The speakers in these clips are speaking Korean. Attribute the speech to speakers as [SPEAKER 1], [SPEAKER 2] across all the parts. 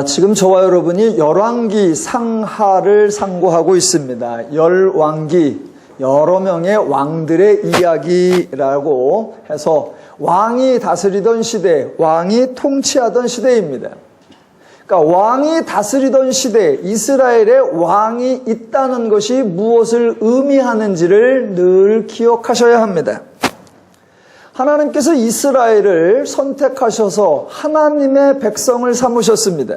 [SPEAKER 1] 지금 저와 여러분이 열왕기 상하를 상고하고 있습니다. 열왕기, 여러 명의 왕들의 이야기라고 해서 왕이 다스리던 시대, 왕이 통치하던 시대입니다. 그러니까 왕이 다스리던 시대, 이스라엘에 왕이 있다는 것이 무엇을 의미하는지를 늘 기억하셔야 합니다. 하나님께서 이스라엘을 선택하셔서 하나님의 백성을 삼으셨습니다.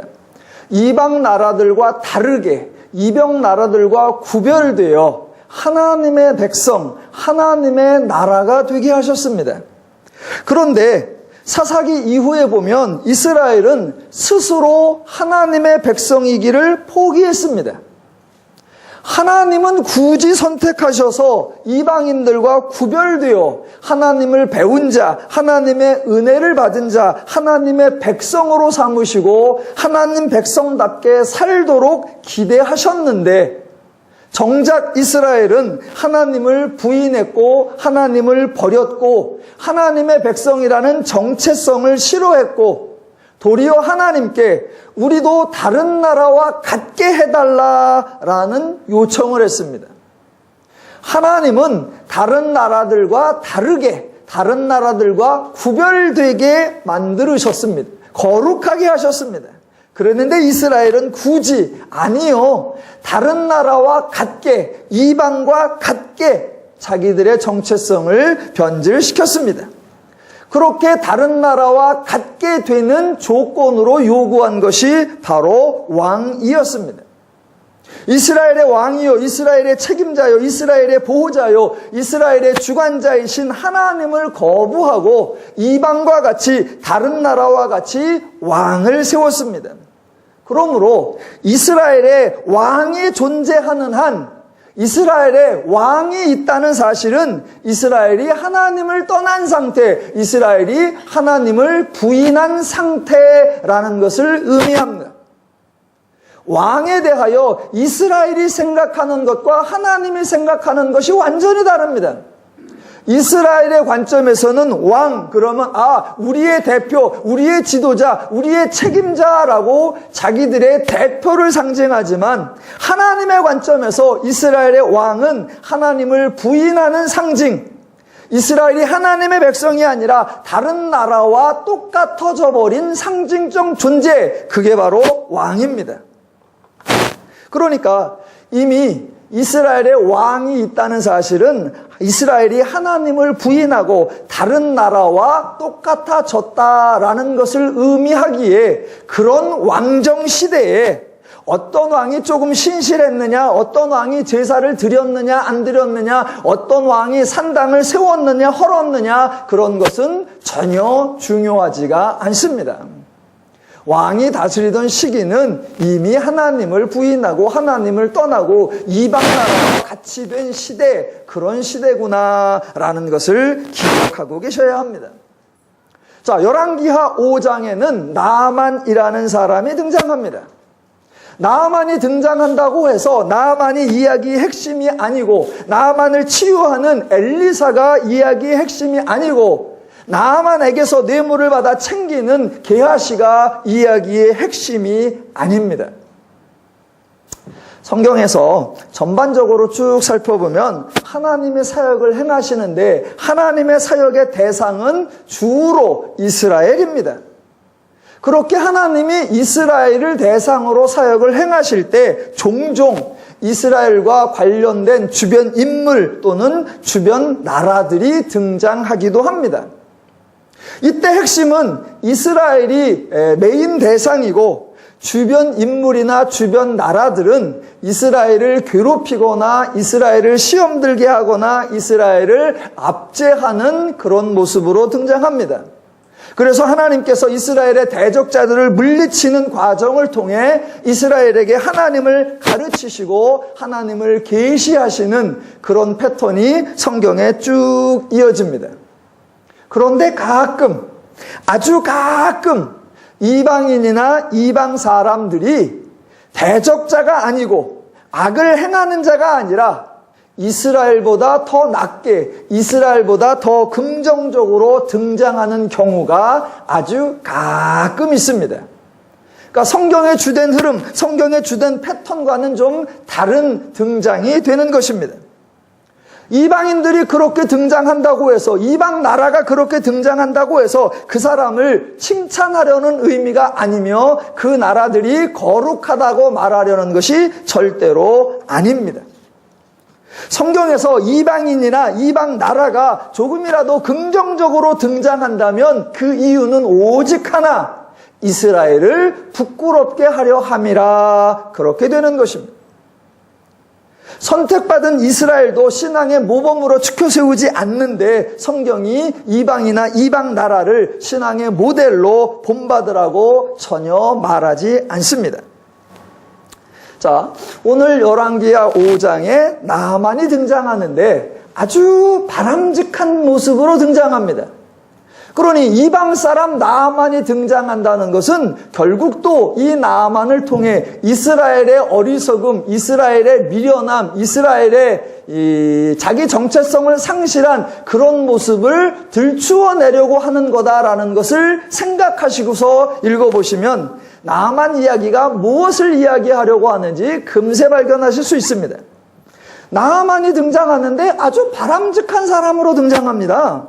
[SPEAKER 1] 이방 나라들과 다르게, 이방 나라들과 구별되어 하나님의 백성, 하나님의 나라가 되게 하셨습니다. 그런데 사사기 이후에 보면 이스라엘은 스스로 하나님의 백성이기를 포기했습니다. 하나님은 굳이 선택하셔서 이방인들과 구별되어 하나님을 배운 자, 하나님의 은혜를 받은 자, 하나님의 백성으로 삼으시고 하나님 백성답게 살도록 기대하셨는데 정작 이스라엘은 하나님을 부인했고 하나님을 버렸고 하나님의 백성이라는 정체성을 싫어했고 도리어 하나님께 우리도 다른 나라와 같게 해달라라는 요청을 했습니다. 하나님은 다른 나라들과 다르게, 다른 나라들과 구별되게 만들으셨습니다. 거룩하게 하셨습니다. 그랬는데 이스라엘은 굳이 아니요, 다른 나라와 같게, 이방과 같게 자기들의 정체성을 변질시켰습니다. 그렇게 다른 나라와 같게 되는 조건으로 요구한 것이 바로 왕이었습니다. 이스라엘의 왕이요, 이스라엘의 책임자요, 이스라엘의 보호자요, 이스라엘의 주관자이신 하나님을 거부하고 이방과 같이, 다른 나라와 같이 왕을 세웠습니다. 그러므로 이스라엘의 왕이 존재하는 한 이스라엘에 왕이 있다는 사실은 이스라엘이 하나님을 떠난 상태, 이스라엘이 하나님을 부인한 상태라는 것을 의미합니다. 왕에 대하여 이스라엘이 생각하는 것과 하나님이 생각하는 것이 완전히 다릅니다. 이스라엘의 관점에서는 왕, 그러면 우리의 대표, 우리의 지도자, 우리의 책임자라고 자기들의 대표를 상징하지만 하나님의 관점에서 이스라엘의 왕은 하나님을 부인하는 상징, 이스라엘이 하나님의 백성이 아니라 다른 나라와 똑같아져 버린 상징적 존재, 그게 바로 왕입니다. 그러니까 이미 이스라엘의 왕이 있다는 사실은 이스라엘이 하나님을 부인하고 다른 나라와 똑같아졌다라는 것을 의미하기에 그런 왕정 시대에 어떤 왕이 조금 신실했느냐, 어떤 왕이 제사를 드렸느냐, 안 드렸느냐, 어떤 왕이 산당을 세웠느냐, 헐었느냐, 그런 것은 전혀 중요하지가 않습니다. 왕이 다스리던 시기는 이미 하나님을 부인하고 하나님을 떠나고 이방 나라와 같이 된 시대, 그런 시대구나라는 것을 기억하고 계셔야 합니다. 자, 열왕기하 5장에는 나아만이라는 사람이 등장합니다. 나아만이 등장한다고 해서 나아만이 이야기의 핵심이 아니고, 나아만을 치유하는 엘리사가 이야기의 핵심이 아니고, 나아만에게서 뇌물을 받아 챙기는 게하시가 이야기의 핵심이 아닙니다. 성경에서 전반적으로 쭉 살펴보면 하나님의 사역을 행하시는데 하나님의 사역의 대상은 주로 이스라엘입니다. 그렇게 하나님이 이스라엘을 대상으로 사역을 행하실 때 종종 이스라엘과 관련된 주변 인물 또는 주변 나라들이 등장하기도 합니다. 이때 핵심은 이스라엘이 메인 대상이고 주변 인물이나 주변 나라들은 이스라엘을 괴롭히거나 이스라엘을 시험 들게 하거나 이스라엘을 압제하는 그런 모습으로 등장합니다. 그래서 하나님께서 이스라엘의 대적자들을 물리치는 과정을 통해 이스라엘에게 하나님을 가르치시고 하나님을 계시하시는 그런 패턴이 성경에 쭉 이어집니다. 그런데 가끔, 아주 가끔 이방인이나 이방 사람들이 대적자가 아니고 악을 행하는 자가 아니라 이스라엘보다 더 낮게, 이스라엘보다 더 긍정적으로 등장하는 경우가 아주 가끔 있습니다. 그러니까 성경의 주된 흐름, 성경의 주된 패턴과는 좀 다른 등장이 되는 것입니다. 이방인들이 그렇게 등장한다고 해서, 이방 나라가 그렇게 등장한다고 해서 그 사람을 칭찬하려는 의미가 아니며 그 나라들이 거룩하다고 말하려는 것이 절대로 아닙니다. 성경에서 이방인이나 이방 나라가 조금이라도 긍정적으로 등장한다면 그 이유는 오직 하나, 이스라엘을 부끄럽게 하려 함이라, 그렇게 되는 것입니다. 선택받은 이스라엘도 신앙의 모범으로 추켜 세우지 않는데 성경이 이방이나 이방 나라를 신앙의 모델로 본받으라고 전혀 말하지 않습니다. 자, 오늘 열왕기하 5장에 나아만이 등장하는데 아주 바람직한 모습으로 등장합니다. 그러니 이방 사람 나아만이 등장한다는 것은 결국 또 이 나아만을 통해 이스라엘의 어리석음, 이스라엘의 미련함, 이스라엘의 자기 정체성을 상실한 그런 모습을 들추어내려고 하는 거다라는 것을 생각하시고서 읽어보시면 나아만 이야기가 무엇을 이야기하려고 하는지 금세 발견하실 수 있습니다. 나아만이 등장하는데 아주 바람직한 사람으로 등장합니다.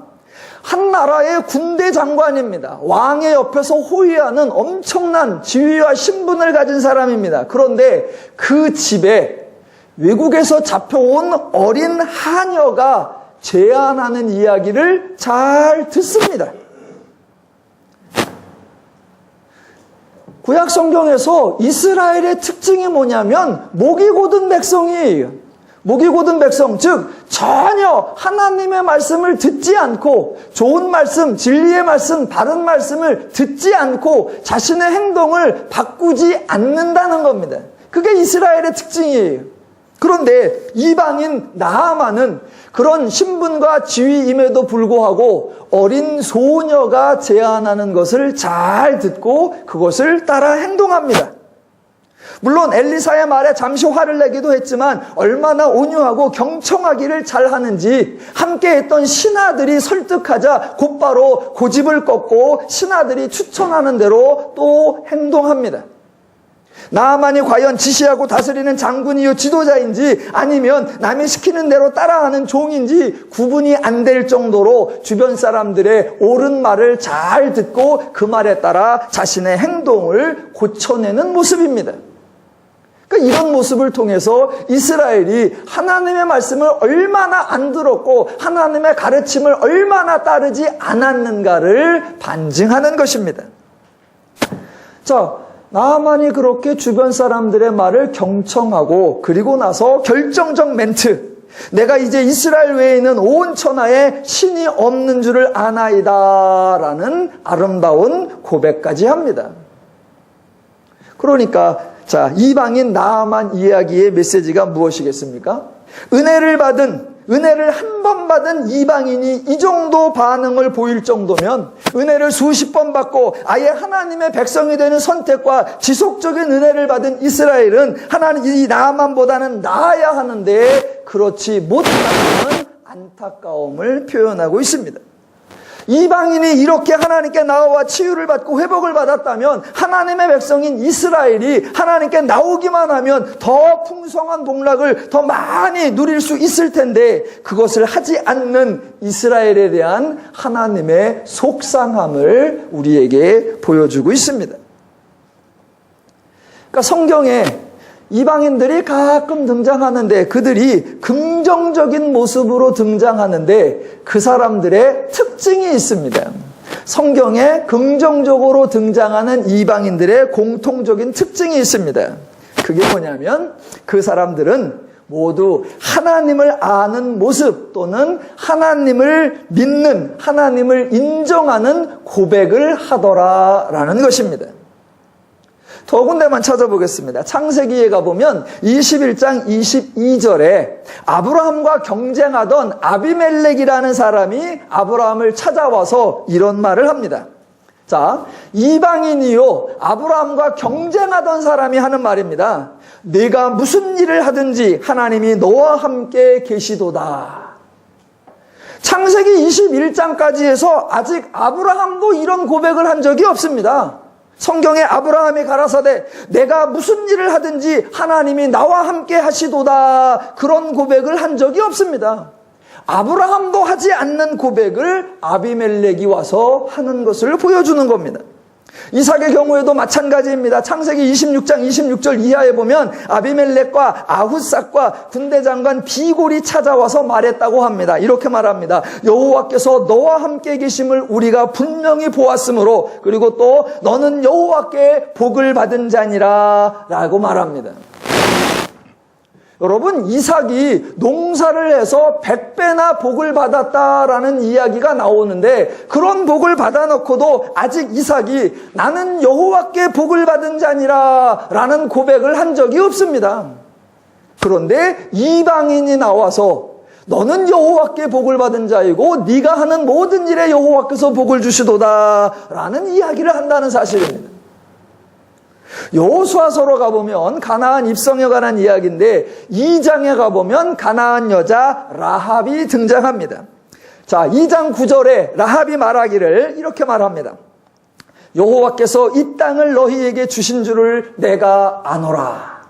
[SPEAKER 1] 한 나라의 군대 장관입니다. 왕의 옆에서 호위하는 엄청난 지위와 신분을 가진 사람입니다. 그런데 그 집에 외국에서 잡혀온 어린 하녀가 제안하는 이야기를 잘 듣습니다. 구약 성경에서 이스라엘의 특징이 뭐냐면 목이 곧은 백성이에요. 목이 곧은 백성, 즉 전혀 하나님의 말씀을 듣지 않고 좋은 말씀, 진리의 말씀, 바른 말씀을 듣지 않고 자신의 행동을 바꾸지 않는다는 겁니다. 그게 이스라엘의 특징이에요. 그런데 이방인 나아만은 그런 신분과 지위임에도 불구하고 어린 소녀가 제안하는 것을 잘 듣고 그것을 따라 행동합니다. 물론 엘리사의 말에 잠시 화를 내기도 했지만 얼마나 온유하고 경청하기를 잘하는지 함께 했던 신하들이 설득하자 곧바로 고집을 꺾고 신하들이 추천하는 대로 또 행동합니다. 나아만이 과연 지시하고 다스리는 장군이요 지도자인지 아니면 남이 시키는 대로 따라하는 종인지 구분이 안 될 정도로 주변 사람들의 옳은 말을 잘 듣고 그 말에 따라 자신의 행동을 고쳐내는 모습입니다. 그러니까 이런 모습을 통해서 이스라엘이 하나님의 말씀을 얼마나 안 들었고 하나님의 가르침을 얼마나 따르지 않았는가를 반증하는 것입니다. 자, 나아만이 그렇게 주변 사람들의 말을 경청하고 그리고 나서 결정적 멘트, 내가 이제 이스라엘 외에 있는 온 천하에 신이 없는 줄을 아나이다 라는 아름다운 고백까지 합니다. 그러니까 자, 이방인 나아만 이야기의 메시지가 무엇이겠습니까? 은혜를 한 번 받은 이방인이 이 정도 반응을 보일 정도면 은혜를 수십 번 받고 아예 하나님의 백성이 되는 선택과 지속적인 은혜를 받은 이스라엘은 하나님 이 나아만보다는 나아야 하는데 그렇지 못하는 안타까움을 표현하고 있습니다. 이방인이 이렇게 하나님께 나와 치유를 받고 회복을 받았다면 하나님의 백성인 이스라엘이 하나님께 나오기만 하면 더 풍성한 복락을 더 많이 누릴 수 있을 텐데 그것을 하지 않는 이스라엘에 대한 하나님의 속상함을 우리에게 보여주고 있습니다. 그러니까 성경에 이방인들이 가끔 등장하는데 그들이 긍정적인 모습으로 등장하는데 그 사람들의 특징이 있습니다. 성경에 긍정적으로 등장하는 이방인들의 공통적인 특징이 있습니다. 그게 뭐냐면 그 사람들은 모두 하나님을 아는 모습 또는 하나님을 믿는, 하나님을 인정하는 고백을 하더라라는 것입니다. 더 군데만 찾아보겠습니다. 창세기에 가보면 21장 22절에 아브라함과 경쟁하던 아비멜렉이라는 사람이 아브라함을 찾아와서 이런 말을 합니다. 자, 이방인이요 아브라함과 경쟁하던 사람이 하는 말입니다. 네가 무슨 일을 하든지 하나님이 너와 함께 계시도다. 창세기 21장까지 해서 아직 아브라함도 이런 고백을 한 적이 없습니다. 성경에 아브라함이 가라사대 내가 무슨 일을 하든지 하나님이 나와 함께 하시도다, 그런 고백을 한 적이 없습니다. 아브라함도 하지 않는 고백을 아비멜렉이 와서 하는 것을 보여주는 겁니다. 이삭의 경우에도 마찬가지입니다. 창세기 26장 26절 이하에 보면 아비멜렉과 아훗삭과 군대장관 비골이 찾아와서 말했다고 합니다. 이렇게 말합니다. 여호와께서 너와 함께 계심을 우리가 분명히 보았으므로, 그리고 또 너는 여호와께 복을 받은 자니라 라고 말합니다. 여러분, 이삭이 농사를 해서 100배나 복을 받았다라는 이야기가 나오는데, 그런 복을 받아놓고도 아직 이삭이 나는 여호와께 복을 받은 자니라 라는 고백을 한 적이 없습니다. 그런데 이방인이 나와서 너는 여호와께 복을 받은 자이고 네가 하는 모든 일에 여호와께서 복을 주시도다 라는 이야기를 한다는 사실입니다. 여호수아서로 가보면 가나안 입성에 관한 이야기인데 2장에 가보면 가나안 여자 라합이 등장합니다. 자, 2장 9절에 라합이 말하기를 이렇게 말합니다. 여호와께서 이 땅을 너희에게 주신 줄을 내가 아노라.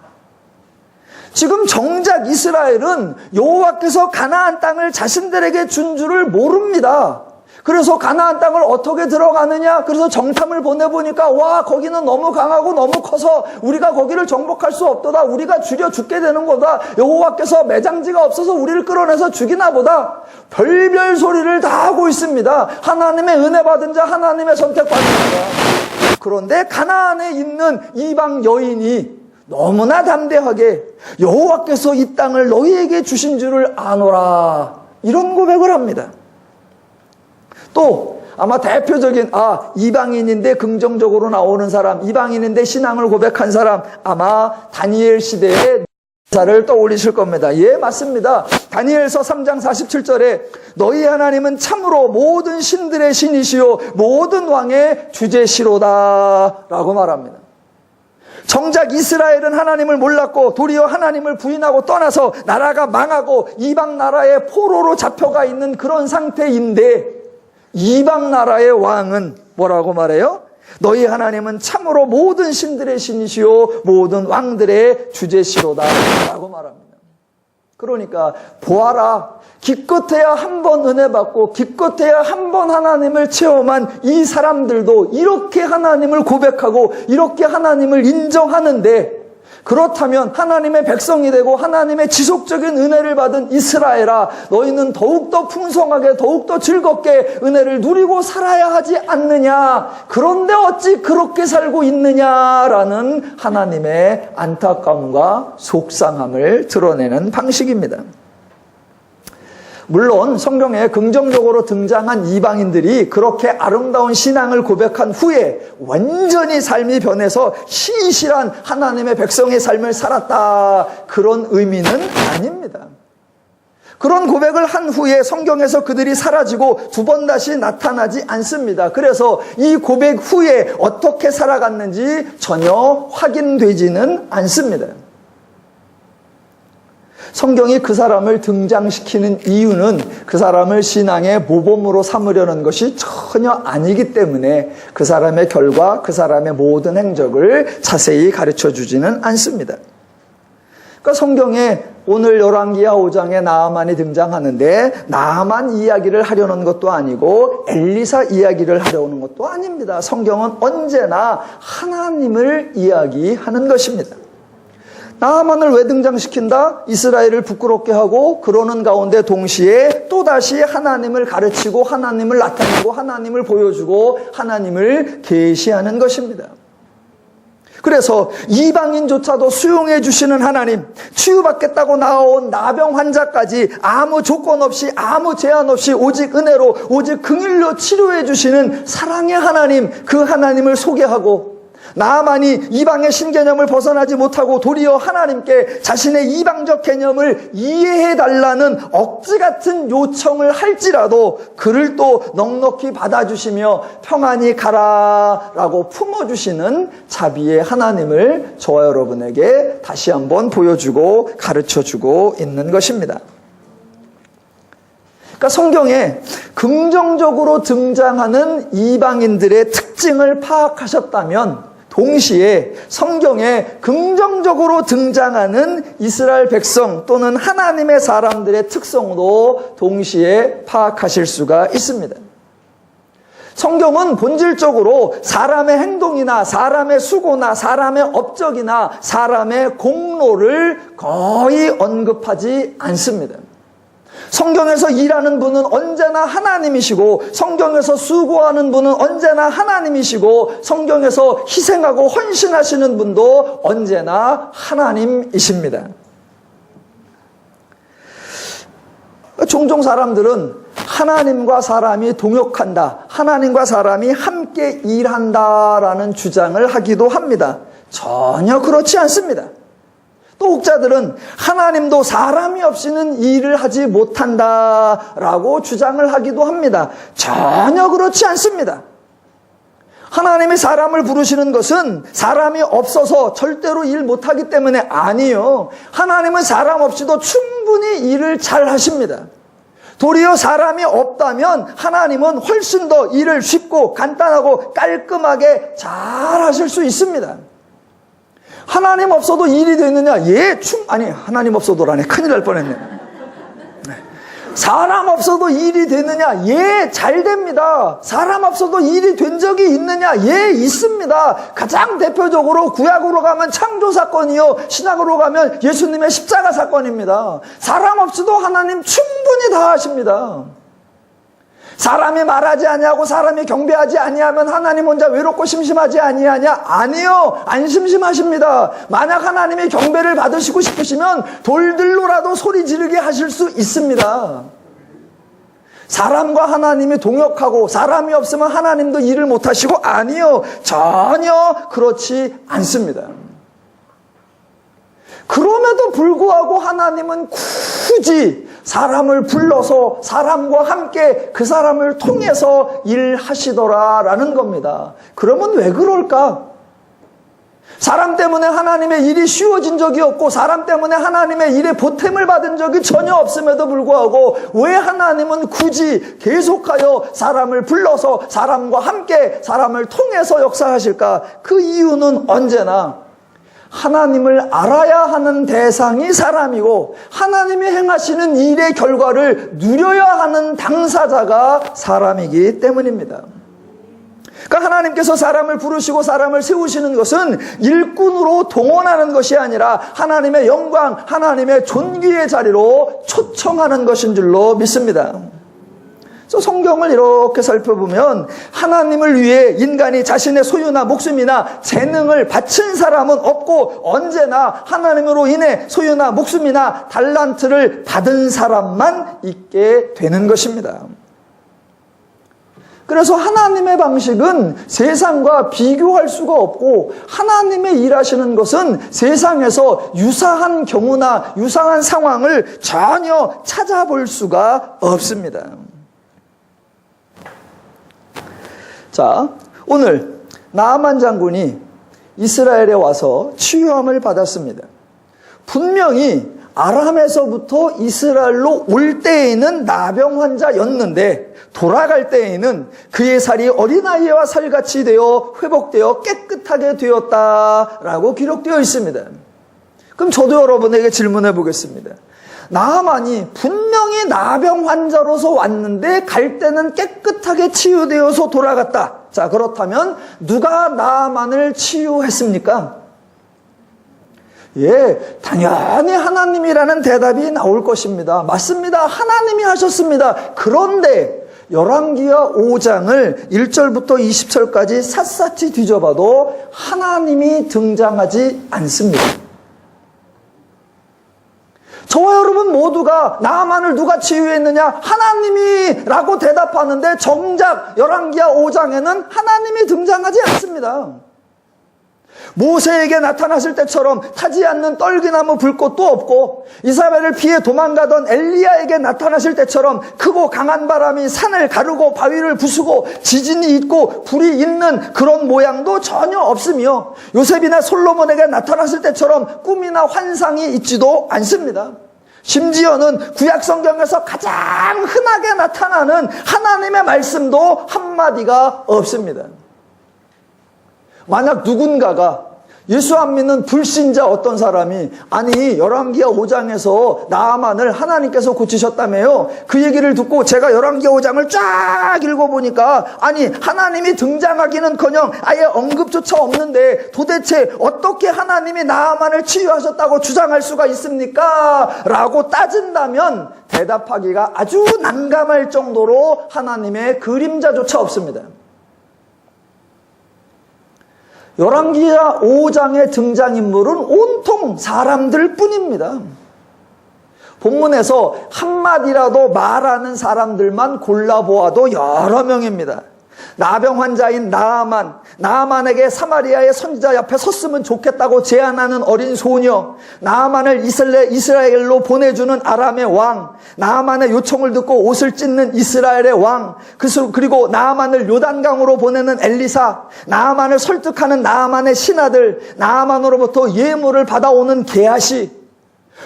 [SPEAKER 1] 지금 정작 이스라엘은 여호와께서 가나안 땅을 자신들에게 준 줄을 모릅니다. 그래서 가나안 땅을 어떻게 들어가느냐? 그래서 정탐을 보내보니까 와, 거기는 너무 강하고 너무 커서 우리가 거기를 정복할 수 없도다. 우리가 죽여 죽게 되는 거다. 여호와께서 매장지가 없어서 우리를 끌어내서 죽이나 보다. 별별 소리를 다 하고 있습니다. 하나님의 은혜 받은 자, 하나님의 선택받은 자. 그런데 가나안에 있는 이방 여인이 너무나 담대하게 여호와께서 이 땅을 너희에게 주신 줄을 아노라, 이런 고백을 합니다. 또 아마 대표적인 이방인인데 긍정적으로 나오는 사람, 이방인인데 신앙을 고백한 사람, 아마 다니엘 시대의 사를 떠올리실 겁니다. 예, 맞습니다. 다니엘서 3장 47절에 너희 하나님은 참으로 모든 신들의 신이시요 모든 왕의 주제시로다 라고 말합니다. 정작 이스라엘은 하나님을 몰랐고 도리어 하나님을 부인하고 떠나서 나라가 망하고 이방 나라의 포로로 잡혀가 있는 그런 상태인데, 이방 나라의 왕은 뭐라고 말해요? 너희 하나님은 참으로 모든 신들의 신이시요 모든 왕들의 주제시로다 라고 말합니다. 그러니까 보아라, 기껏해야 한 번 은혜 받고 기껏해야 한 번 하나님을 체험한 이 사람들도 이렇게 하나님을 고백하고 이렇게 하나님을 인정하는데, 그렇다면 하나님의 백성이 되고 하나님의 지속적인 은혜를 받은 이스라엘아, 너희는 더욱더 풍성하게 더욱더 즐겁게 은혜를 누리고 살아야 하지 않느냐? 그런데 어찌 그렇게 살고 있느냐라는 하나님의 안타까움과 속상함을 드러내는 방식입니다. 물론 성경에 긍정적으로 등장한 이방인들이 그렇게 아름다운 신앙을 고백한 후에 완전히 삶이 변해서 신실한 하나님의 백성의 삶을 살았다, 그런 의미는 아닙니다. 그런 고백을 한 후에 성경에서 그들이 사라지고 두 번 다시 나타나지 않습니다. 그래서 이 고백 후에 어떻게 살아갔는지 전혀 확인되지는 않습니다. 성경이 그 사람을 등장시키는 이유는 그 사람을 신앙의 모범으로 삼으려는 것이 전혀 아니기 때문에 그 사람의 결과, 그 사람의 모든 행적을 자세히 가르쳐주지는 않습니다. 그러니까 성경에 오늘 열왕기하 5장에 나아만이 등장하는데 나아만 이야기를 하려는 것도 아니고 엘리사 이야기를 하려는 것도 아닙니다. 성경은 언제나 하나님을 이야기하는 것입니다. 나아만을 왜 등장시킨다? 이스라엘을 부끄럽게 하고 그러는 가운데 동시에 또다시 하나님을 가르치고 하나님을 나타내고 하나님을 보여주고 하나님을 계시하는 것입니다. 그래서 이방인조차도 수용해 주시는 하나님, 치유받겠다고 나온 나병 환자까지 아무 조건 없이 아무 제한 없이 오직 은혜로 오직 긍휼로 치료해 주시는 사랑의 하나님, 그 하나님을 소개하고, 나아만이 이방의 신개념을 벗어나지 못하고 도리어 하나님께 자신의 이방적 개념을 이해해달라는 억지 같은 요청을 할지라도 그를 또 넉넉히 받아주시며 평안히 가라라고 품어주시는 자비의 하나님을 저와 여러분에게 다시 한번 보여주고 가르쳐주고 있는 것입니다. 그러니까 성경에 긍정적으로 등장하는 이방인들의 특징을 파악하셨다면 동시에 성경에 긍정적으로 등장하는 이스라엘 백성 또는 하나님의 사람들의 특성도 동시에 파악하실 수가 있습니다. 성경은 본질적으로 사람의 행동이나 사람의 수고나 사람의 업적이나 사람의 공로를 거의 언급하지 않습니다. 성경에서 일하는 분은 언제나 하나님이시고 성경에서 수고하는 분은 언제나 하나님이시고 성경에서 희생하고 헌신하시는 분도 언제나 하나님이십니다. 종종 사람들은 하나님과 사람이 동역한다, 하나님과 사람이 함께 일한다라는 주장을 하기도 합니다. 전혀 그렇지 않습니다. 또 혹자들은 하나님도 사람이 없이는 일을 하지 못한다라고 주장을 하기도 합니다. 전혀 그렇지 않습니다. 하나님이 사람을 부르시는 것은 사람이 없어서 절대로 일 못하기 때문에 아니요. 하나님은 사람 없이도 충분히 일을 잘 하십니다. 도리어 사람이 없다면 하나님은 훨씬 더 일을 쉽고 간단하고 깔끔하게 잘 하실 수 있습니다. 하나님 없어도 일이 되느냐? 아니, 하나님 없어도라네. 큰일 날 뻔했네. 사람 없어도 일이 되느냐? 잘 됩니다. 사람 없어도 일이 된 적이 있느냐? 있습니다. 가장 대표적으로 구약으로 가면 창조 사건이요, 신약으로 가면 예수님의 십자가 사건입니다. 사람 없이도 하나님 충분히 다 하십니다. 사람이 말하지 아니하고 사람이 경배하지 아니하면 하나님 혼자 외롭고 심심하지 아니하냐? 아니요, 안 심심하십니다. 만약 하나님이 경배를 받으시고 싶으시면 돌들로라도 소리 지르게 하실 수 있습니다. 사람과 하나님이 동역하고 사람이 없으면 하나님도 일을 못하시고 아니요, 전혀 그렇지 않습니다. 그럼에도 불구하고 하나님은 굳이 사람을 불러서 사람과 함께 그 사람을 통해서 일하시더라라는 겁니다. 그러면 왜 그럴까? 사람 때문에 하나님의 일이 쉬워진 적이 없고 사람 때문에 하나님의 일에 보탬을 받은 적이 전혀 없음에도 불구하고 왜 하나님은 굳이 계속하여 사람을 불러서 사람과 함께 사람을 통해서 역사하실까? 그 이유는 언제나 하나님을 알아야 하는 대상이 사람이고 하나님이 행하시는 일의 결과를 누려야 하는 당사자가 사람이기 때문입니다. 그러니까 하나님께서 사람을 부르시고 사람을 세우시는 것은 일꾼으로 동원하는 것이 아니라 하나님의 영광, 하나님의 존귀의 자리로 초청하는 것인 줄로 믿습니다. 성경을 이렇게 살펴보면 하나님을 위해 인간이 자신의 소유나 목숨이나 재능을 바친 사람은 없고 언제나 하나님으로 인해 소유나 목숨이나 달란트를 받은 사람만 있게 되는 것입니다. 그래서 하나님의 방식은 세상과 비교할 수가 없고 하나님의 일하시는 것은 세상에서 유사한 경우나 유사한 상황을 전혀 찾아볼 수가 없습니다. 자, 오늘 나아만 장군이 이스라엘에 와서 치유함을 받았습니다. 분명히 아람에서부터 이스라엘로 올 때에는 나병 환자였는데 돌아갈 때에는 그의 살이 어린아이와 살같이 되어 회복되어 깨끗하게 되었다라고 기록되어 있습니다. 그럼 저도 여러분에게 질문해 보겠습니다. 나아만이 분명히 나병 환자로서 왔는데 갈 때는 깨끗하게 치유되어서 돌아갔다. 자, 그렇다면 누가 나아만을 치유했습니까? 당연히 하나님이라는 대답이 나올 것입니다. 맞습니다. 하나님이 하셨습니다. 그런데 열왕기하 5장을 1절부터 20절까지 샅샅이 뒤져봐도 하나님이 등장하지 않습니다. 저와 여러분 모두가 나아만을 누가 치유했느냐? 하나님이 라고 대답하는데 정작 열왕기하 5장에는 하나님이 등장하지 않습니다. 모세에게 나타났을 때처럼 타지 않는 떨기나무 불꽃도 없고 이사벨을 피해 도망가던 엘리야에게 나타나실 때처럼 크고 강한 바람이 산을 가르고 바위를 부수고 지진이 있고 불이 있는 그런 모양도 전혀 없으며 요셉이나 솔로몬에게 나타났을 때처럼 꿈이나 환상이 있지도 않습니다. 심지어는 구약 성경에서 가장 흔하게 나타나는 하나님의 말씀도 한마디가 없습니다. 만약 누군가가 예수 안 믿는 불신자 어떤 사람이 아니 열왕기하 5장에서 나아만을 하나님께서 고치셨다며요. 그 얘기를 듣고 제가 열왕기하 5장을 쫙 읽어보니까 아니 하나님이 등장하기는커녕 아예 언급조차 없는데 도대체 어떻게 하나님이 나아만을 치유하셨다고 주장할 수가 있습니까? 라고 따진다면 대답하기가 아주 난감할 정도로 하나님의 그림자조차 없습니다. 열왕기하 5장의 등장인물은 온통 사람들 뿐입니다. 본문에서 한마디라도 말하는 사람들만 골라보아도 여러 명입니다. 나병 환자인 나아만에게 사마리아의 선지자 옆에 섰으면 좋겠다고 제안하는 어린 소녀, 나아만을 이스라엘로 보내주는 아람의 왕, 나아만의 요청을 듣고 옷을 찢는 이스라엘의 왕, 그리고 나아만을 요단강으로 보내는 엘리사, 나아만을 설득하는 나아만의 신하들, 나아만으로부터 예물을 받아오는 게하시,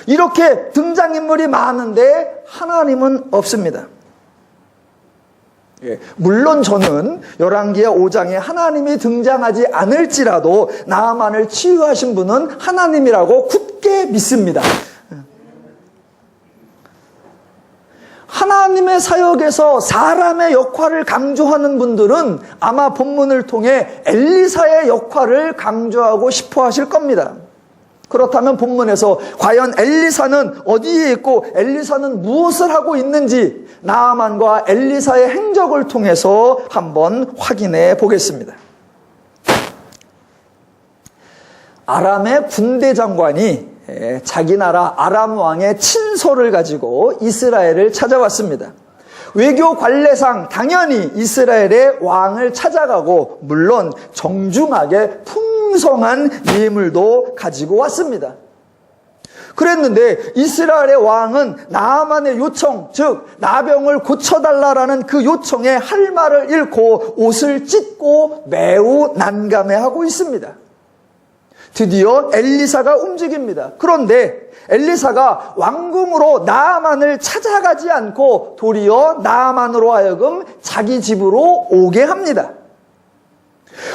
[SPEAKER 1] 이렇게 등장인물이 많은데 하나님은 없습니다. 물론 저는 열왕기하 5장에 하나님이 등장하지 않을지라도 나아만을 치유하신 분은 하나님이라고 굳게 믿습니다. 하나님의 사역에서 사람의 역할을 강조하는 분들은 아마 본문을 통해 엘리사의 역할을 강조하고 싶어 하실 겁니다. 그렇다면 본문에서 과연 엘리사는 어디에 있고 엘리사는 무엇을 하고 있는지 나아만과 엘리사의 행적을 통해서 한번 확인해 보겠습니다. 아람의 군대 장관이 자기 나라 아람 왕의 친서를 가지고 이스라엘을 찾아왔습니다. 외교 관례상 당연히 이스라엘의 왕을 찾아가고 물론 정중하게 풍성한 예물도 가지고 왔습니다. 그랬는데 이스라엘의 왕은 나아만의 요청, 즉 나병을 고쳐달라라는 그 요청에 할 말을 잃고 옷을 찢고 매우 난감해하고 있습니다. 드디어 엘리사가 움직입니다. 그런데 엘리사가 왕궁으로 나아만을 찾아가지 않고 도리어 나아만으로 하여금 자기 집으로 오게 합니다.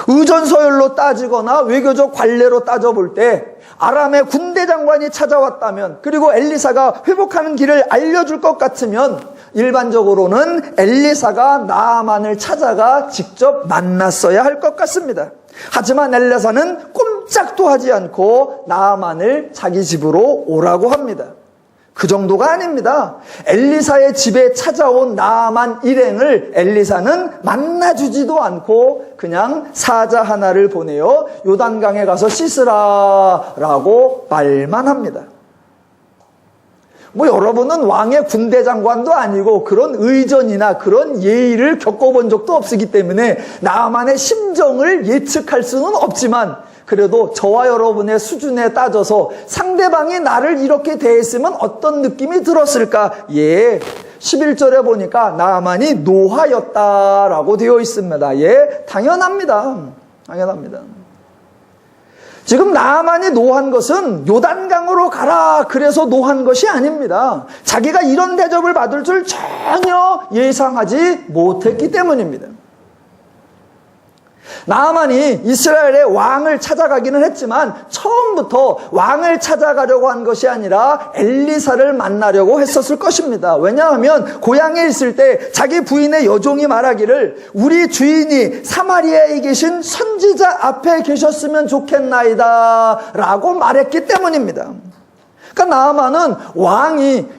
[SPEAKER 1] 의전서열로 따지거나 외교적 관례로 따져볼 때 아람의 군대 장관이 찾아왔다면 그리고 엘리사가 회복하는 길을 알려줄 것 같으면 일반적으로는 엘리사가 나아만을 찾아가 직접 만났어야 할 것 같습니다. 하지만 엘리사는 꼼짝도 하지 않고 나아만을 자기 집으로 오라고 합니다. 그 정도가 아닙니다. 엘리사의 집에 찾아온 나아만 일행을 엘리사는 만나주지도 않고 그냥 사자 하나를 보내어 요단강에 가서 씻으라라고 말만 합니다. 여러분은 왕의 군대 장관도 아니고 그런 의전이나 그런 예의를 겪어본 적도 없기 때문에 나아만의 심정을 예측할 수는 없지만 그래도 저와 여러분의 수준에 따져서 상대방이 나를 이렇게 대했으면 어떤 느낌이 들었을까? 11절에 보니까 나아만이 노하였다라고 되어 있습니다. 당연합니다. 지금 나아만이 노한 것은 요단강으로 가라 그래서 노한 것이 아닙니다. 자기가 이런 대접을 받을 줄 전혀 예상하지 못했기 때문입니다. 나아만이 이스라엘의 왕을 찾아가기는 했지만 처음부터 왕을 찾아가려고 한 것이 아니라 엘리사를 만나려고 했었을 것입니다. 왜냐하면 고향에 있을 때 자기 부인의 여종이 말하기를 우리 주인이 사마리아에 계신 선지자 앞에 계셨으면 좋겠나이다 라고 말했기 때문입니다. 그러니까 나아만은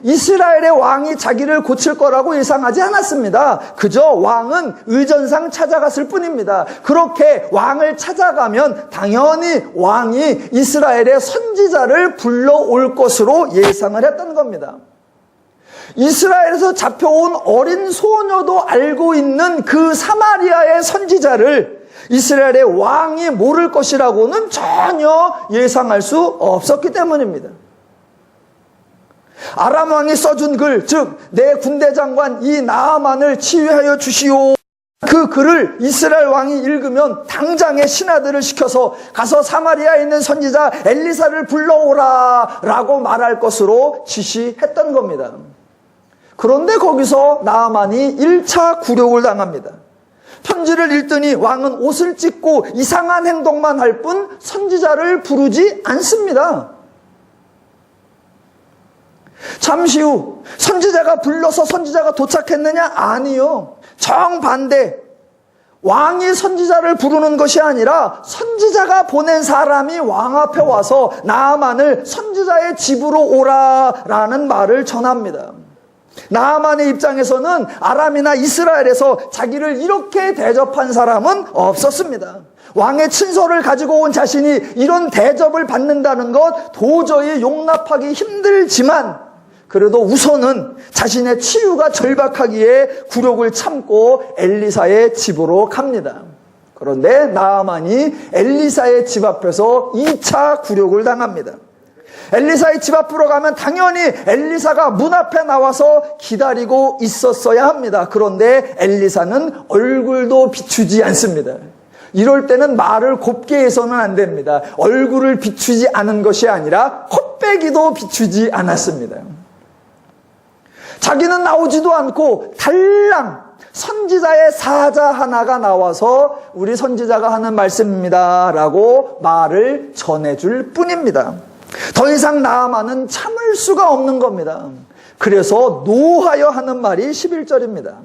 [SPEAKER 1] 이스라엘의 왕이 자기를 고칠 거라고 예상하지 않았습니다. 그저 왕은 의전상 찾아갔을 뿐입니다. 그렇게 왕을 찾아가면 당연히 왕이 이스라엘의 선지자를 불러올 것으로 예상을 했던 겁니다. 이스라엘에서 잡혀온 어린 소녀도 알고 있는 그 사마리아의 선지자를 이스라엘의 왕이 모를 것이라고는 전혀 예상할 수 없었기 때문입니다. 아람 왕이 써준 글, 즉 내 군대 장관 이 나아만을 치유하여 주시오 그 글을 이스라엘 왕이 읽으면 당장에 신하들을 시켜서 가서 사마리아에 있는 선지자 엘리사를 불러오라 라고 말할 것으로 지시했던 겁니다. 그런데 거기서 나아만이 1차 굴욕을 당합니다. 편지를 읽더니 왕은 옷을 찢고 이상한 행동만 할 뿐 선지자를 부르지 않습니다. 잠시 후 선지자가 불러서 선지자가 도착했느냐? 아니요. 정반대. 왕이 선지자를 부르는 것이 아니라 선지자가 보낸 사람이 왕 앞에 와서 나아만을 선지자의 집으로 오라라는 말을 전합니다. 나아만의 입장에서는 아람이나 이스라엘에서 자기를 이렇게 대접한 사람은 없었습니다. 왕의 친서를 가지고 온 자신이 이런 대접을 받는다는 것 도저히 용납하기 힘들지만 그래도 우선은 자신의 치유가 절박하기에 굴욕을 참고 엘리사의 집으로 갑니다. 그런데 나아만이 엘리사의 집 앞에서 2차 굴욕을 당합니다. 엘리사의 집 앞으로 가면 당연히 엘리사가 문 앞에 나와서 기다리고 있었어야 합니다. 그런데 엘리사는 얼굴도 비추지 않습니다. 이럴 때는 말을 곱게 해서는 안 됩니다. 얼굴을 비추지 않은 것이 아니라 콧배기도 비추지 않았습니다. 자기는 나오지도 않고 달랑 선지자의 사자 하나가 나와서 우리 선지자가 하는 말씀입니다 라고 말을 전해줄 뿐입니다. 더 이상 나아만은 참을 수가 없는 겁니다. 그래서 노하여 하는 말이 11절입니다.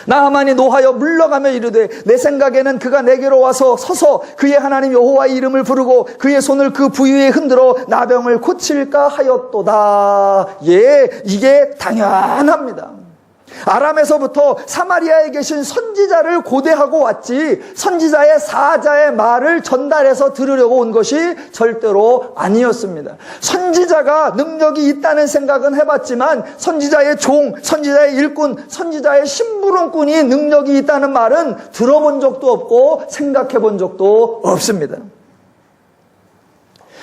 [SPEAKER 1] 나아만이 노하여 물러가며 이르되 내 생각에는 그가 내게로 와서 서서 그의 하나님 여호와의 이름을 부르고 그의 손을 그 부위에 흔들어 나병을 고칠까 하였도다. 예, 이게 당연합니다. 아람에서부터 사마리아에 계신 선지자를 고대하고 왔지 선지자의 사자의 말을 전달해서 들으려고 온 것이 절대로 아니었습니다. 선지자가 능력이 있다는 생각은 해봤지만 선지자의 종, 선지자의 일꾼, 선지자의 심부름꾼이 능력이 있다는 말은 들어본 적도 없고 생각해 본 적도 없습니다.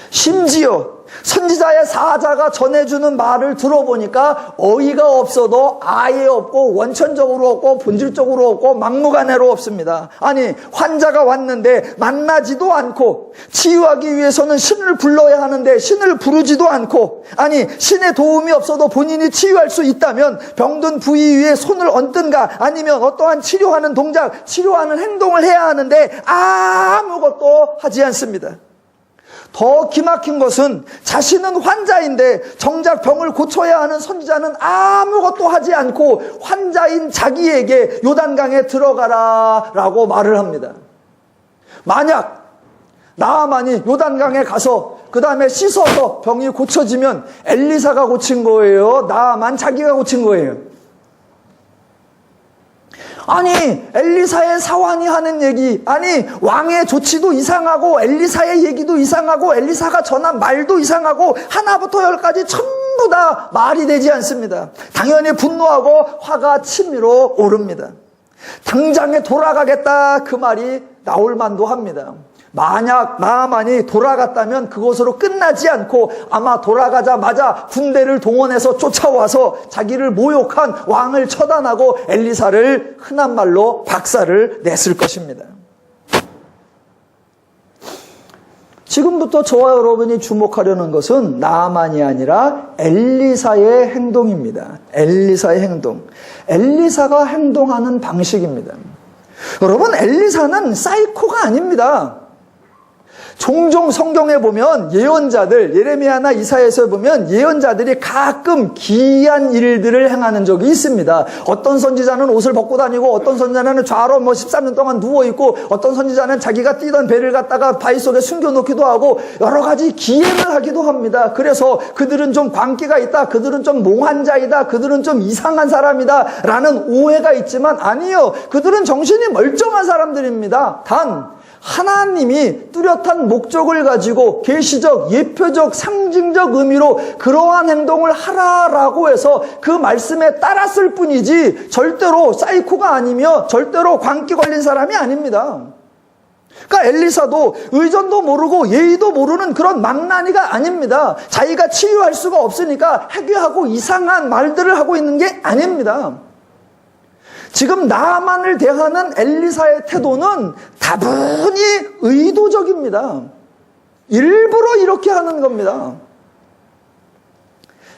[SPEAKER 1] 심지어 선지자의 사자가 전해주는 말을 들어보니까 어이가 없어도 아예 없고 원천적으로 없고 본질적으로 없고 막무가내로 없습니다. 아니 환자가 왔는데 만나지도 않고 치유하기 위해서는 신을 불러야 하는데 신을 부르지도 않고 아니 신의 도움이 없어도 본인이 치유할 수 있다면 병든 부위 위에 손을 얹든가 아니면 어떠한 치료하는 동작, 치료하는 행동을 해야 하는데 아무것도 하지 않습니다. 더 기막힌 것은 자신은 환자인데 정작 병을 고쳐야 하는 선지자는 아무것도 하지 않고 환자인 자기에게 요단강에 들어가라 라고 말을 합니다. 만약 나아만이 요단강에 가서 그 다음에 씻어서 병이 고쳐지면 엘리사가 고친 거예요? 나아만 자기가 고친 거예요? 아니 엘리사의 사환이 하는 얘기, 아니 왕의 조치도 이상하고 엘리사의 얘기도 이상하고 엘리사가 전한 말도 이상하고 하나부터 열까지 전부 다 말이 되지 않습니다. 당연히 분노하고 화가 치밀어 오릅니다. 당장에 돌아가겠다 그 말이 나올 만도 합니다. 만약 나아만이 돌아갔다면 그것으로 끝나지 않고 아마 돌아가자마자 군대를 동원해서 쫓아와서 자기를 모욕한 왕을 처단하고 엘리사를 흔한 말로 박살을 냈을 것입니다. 지금부터 저와 여러분이 주목하려는 것은 나아만이 아니라 엘리사의 행동입니다. 엘리사의 행동. 엘리사가 행동하는 방식입니다. 여러분, 엘리사는 사이코가 아닙니다. 종종 성경에 보면 예언자들, 예레미야나 이사야에서 보면 예언자들이 가끔 기이한 일들을 행하는 적이 있습니다. 어떤 선지자는 옷을 벗고 다니고 어떤 선지자는 좌로 13년 동안 누워있고 어떤 선지자는 자기가 뛰던 배를 갖다가 바위 속에 숨겨놓기도 하고 여러 가지 기행을 하기도 합니다. 그래서 그들은 좀 광기가 있다, 그들은 좀 몽환자이다, 그들은 좀 이상한 사람이다 라는 오해가 있지만 아니요, 그들은 정신이 멀쩡한 사람들입니다. 단 하나님이 뚜렷한 목적을 가지고 계시적, 예표적, 상징적 의미로 그러한 행동을 하라라고 해서 그 말씀에 따랐을 뿐이지 절대로 사이코가 아니며 절대로 광기 걸린 사람이 아닙니다. 그러니까 엘리사도 의전도 모르고 예의도 모르는 그런 망나니가 아닙니다. 자기가 치유할 수가 없으니까 해괴하고 이상한 말들을 하고 있는 게 아닙니다. 지금 나아만을 대하는 엘리사의 태도는 다분히 의도적입니다. 일부러 이렇게 하는 겁니다.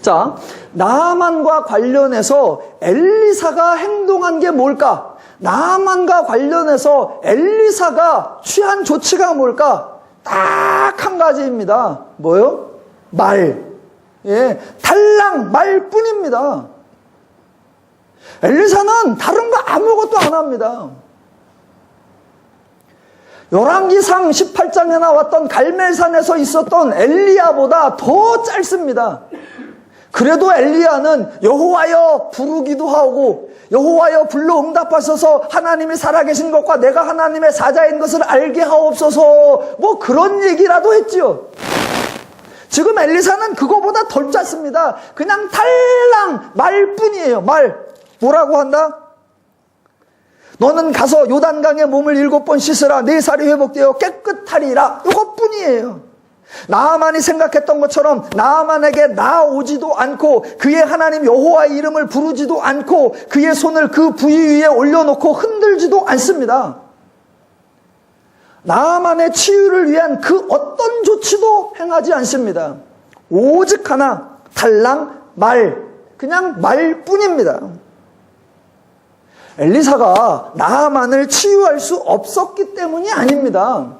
[SPEAKER 1] 자, 나아만과 관련해서 엘리사가 행동한 게 뭘까? 나아만과 관련해서 엘리사가 취한 조치가 뭘까? 딱 한 가지입니다. 뭐요? 말. 예, 달랑 말뿐입니다. 엘리사는 다른 거 아무것도 안 합니다. 열왕기상 18장에 나왔던 갈멜산에서 있었던 엘리야보다 더 짧습니다. 그래도 엘리야는 여호와여 부르기도 하고 여호와여 불러 응답하셔서 하나님이 살아계신 것과 내가 하나님의 사자인 것을 알게 하옵소서 뭐 그런 얘기라도 했지요. 지금 엘리사는 그거보다 덜 짧습니다. 그냥 달랑 말뿐이에요. 말. 뭐라고 한다? 너는 가서 요단강에 몸을 7번 씻으라. 네 살이 회복되어 깨끗하리라. 이것뿐이에요. 나아만이 생각했던 것처럼 나아만에게 나아오지도 않고 그의 하나님 여호와의 이름을 부르지도 않고 그의 손을 그 부위 위에 올려놓고 흔들지도 않습니다. 나아만의 치유를 위한 그 어떤 조치도 행하지 않습니다. 오직 하나 달랑 말, 그냥 말뿐입니다. 엘리사가 나아만을 치유할 수 없었기 때문이 아닙니다.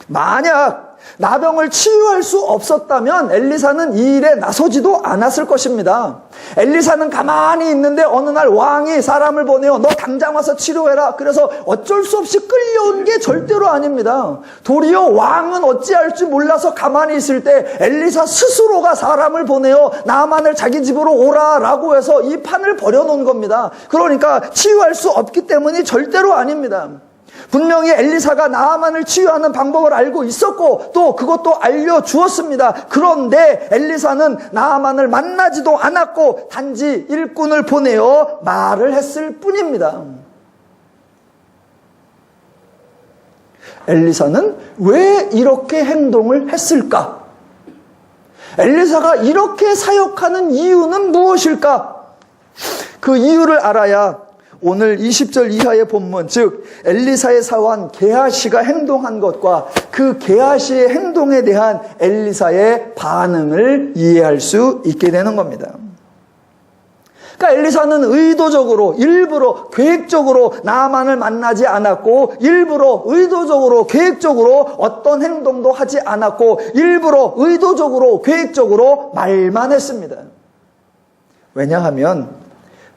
[SPEAKER 1] 만약 나병을 치유할 수 없었다면 엘리사는 이 일에 나서지도 않았을 것입니다. 엘리사는 가만히 있는데 어느 날 왕이 사람을 보내어 너 당장 와서 치료해라. 그래서 어쩔 수 없이 끌려온 게 절대로 아닙니다. 도리어 왕은 어찌할지 몰라서 가만히 있을 때 엘리사 스스로가 사람을 보내어 나아만을 자기 집으로 오라라고 해서 이 판을 벌여놓은 겁니다. 그러니까 치유할 수 없기 때문이 절대로 아닙니다. 분명히 엘리사가 나아만을 치유하는 방법을 알고 있었고 또 그것도 알려주었습니다. 그런데 엘리사는 나아만을 만나지도 않았고 단지 일꾼을 보내어 말을 했을 뿐입니다. 엘리사는 왜 이렇게 행동을 했을까? 엘리사가 이렇게 사역하는 이유는 무엇일까? 그 이유를 알아야 오늘 20절 이하의 본문, 즉 엘리사의 사원 게하시가 행동한 것과 그 게하시의 행동에 대한 엘리사의 반응을 이해할 수 있게 되는 겁니다. 그러니까 엘리사는 의도적으로, 일부러, 계획적으로 나아만을 만나지 않았고 일부러, 의도적으로, 계획적으로 어떤 행동도 하지 않았고 일부러, 의도적으로, 계획적으로 말만 했습니다. 왜냐하면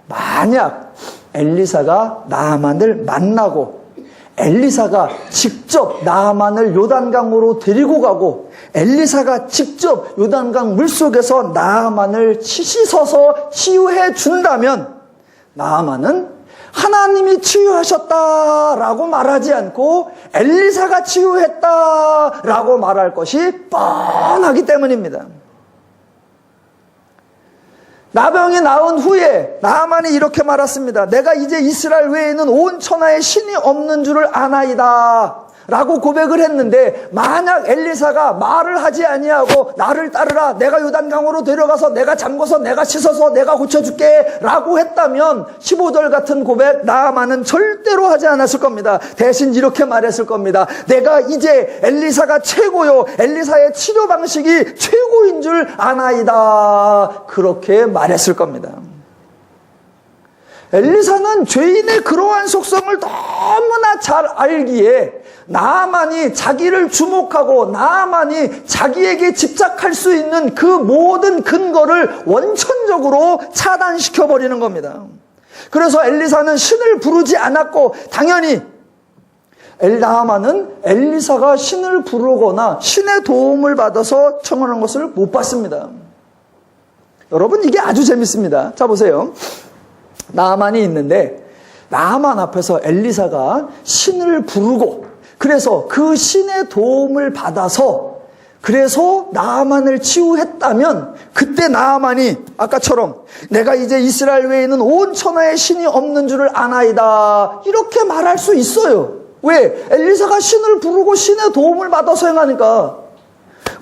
[SPEAKER 1] 만약 엘리사가 나아만을 만나고 엘리사가 직접 나아만을 요단강으로 데리고 가고 엘리사가 직접 요단강 물속에서 나아만을 씻어서 치유해 준다면 나아만은 하나님이 치유하셨다라고 말하지 않고 엘리사가 치유했다라고 말할 것이 뻔하기 때문입니다. 나병이 나은 후에 나아만이 이렇게 말했습니다. 내가 이제 이스라엘 외에는 온 천하에 신이 없는 줄을 아나이다 라고 고백을 했는데 만약 엘리사가 말을 하지 아니하고 나를 따르라, 내가 요단강으로 데려가서 내가 잠궈서 내가 씻어서 내가 고쳐줄게 라고 했다면 15절 같은 고백 나아만은 절대로 하지 않았을 겁니다. 대신 이렇게 말했을 겁니다. 내가 이제 엘리사가 최고요, 엘리사의 치료 방식이 최고인 줄 아나이다, 그렇게 말했을 겁니다. 엘리사는 죄인의 그러한 속성을 너무나 잘 알기에 나아만이 자기를 주목하고 나아만이 자기에게 집착할 수 있는 그 모든 근거를 원천적으로 차단시켜버리는 겁니다. 그래서 엘리사는 신을 부르지 않았고 당연히 나아만은 엘리사가 신을 부르거나 신의 도움을 받아서 청하는 것을 못 봤습니다. 여러분, 이게 아주 재밌습니다. 자, 보세요. 나아만이 있는데 나아만 앞에서 엘리사가 신을 부르고 그래서 그 신의 도움을 받아서 그래서 나아만을 치유했다면 그때 나아만이 아까처럼 내가 이제 이스라엘 외에는 온 천하에 신이 없는 줄을 아나이다 이렇게 말할 수 있어요. 왜? 엘리사가 신을 부르고 신의 도움을 받아서 행하니까.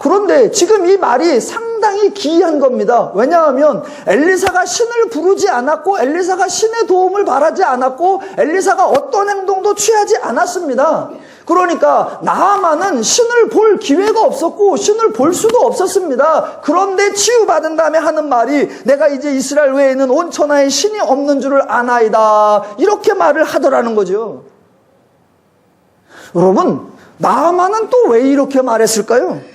[SPEAKER 1] 그런데 지금 이 말이 상당히 기이한 겁니다. 왜냐하면 엘리사가 신을 부르지 않았고 엘리사가 신의 도움을 바라지 않았고 엘리사가 어떤 행동도 취하지 않았습니다. 그러니까 나아만은 신을 볼 기회가 없었고 신을 볼 수도 없었습니다. 그런데 치유받은 다음에 하는 말이 내가 이제 이스라엘 외에는 온 천하에 신이 없는 줄을 아나이다. 이렇게 말을 하더라는 거죠. 여러분, 나아만은 또 왜 이렇게 말했을까요?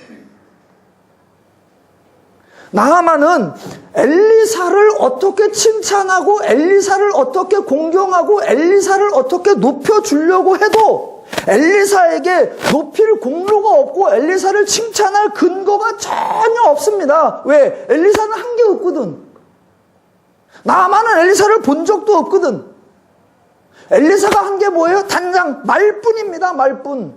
[SPEAKER 1] 나아만은 엘리사를 어떻게 칭찬하고 엘리사를 어떻게 공경하고 엘리사를 어떻게 높여주려고 해도 엘리사에게 높일 공로가 없고 엘리사를 칭찬할 근거가 전혀 없습니다. 왜? 엘리사는 한 게 없거든. 나아만은 엘리사를 본 적도 없거든. 엘리사가 한 게 뭐예요? 단장 말뿐입니다. 말뿐.